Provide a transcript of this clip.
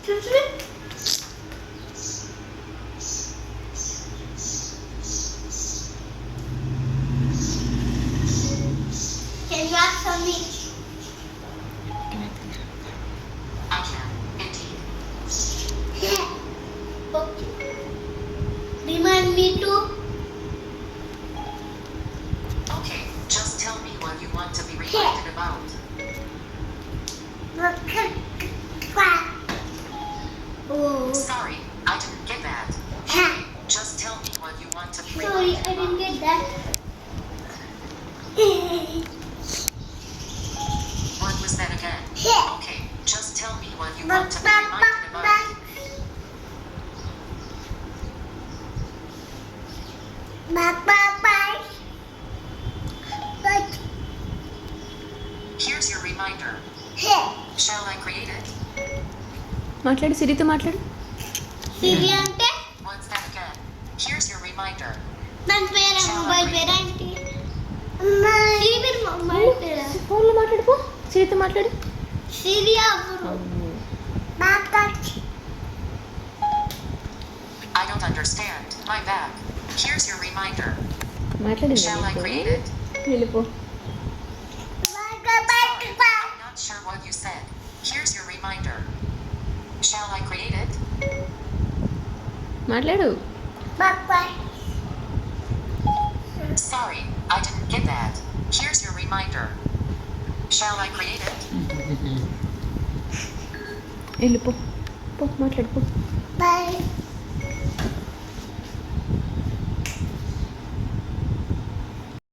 Can you ask for me? I can, indeed. Okay. Remind me to. Okay, just tell me what you want to be reminded about. Oh. Sorry, I didn't get that. Okay, just tell me what you want to be Sorry, reminded I didn't about. get that. What was that again? Okay, just tell me what you want to be reminded about. Here's your reminder. Shall I create it? మాట్లాడు, సిరితో మాట్లాడు. సిరి అంటే What's that again? Here's your reminder. దాని పేరు mobile పేరా ఏంటి? సిరి పేరు mobile పేరా? ఫోన్లో మాట్లాడుకో, సిరితో మాట్లాడు. సిరి hour. I don't understand. My bad. Here's your reminder. మాట్లాడింది Shall I create it? వెళ్ళిపో. Sorry, I'm not sure what you said. Here's your reminder. Shall I create it? మాట్లాడు. Sorry, I didn't get that. Here's your reminder. Shall I create it? వెళ్ళిపో, పో మాట్లాడు, పో. Bye.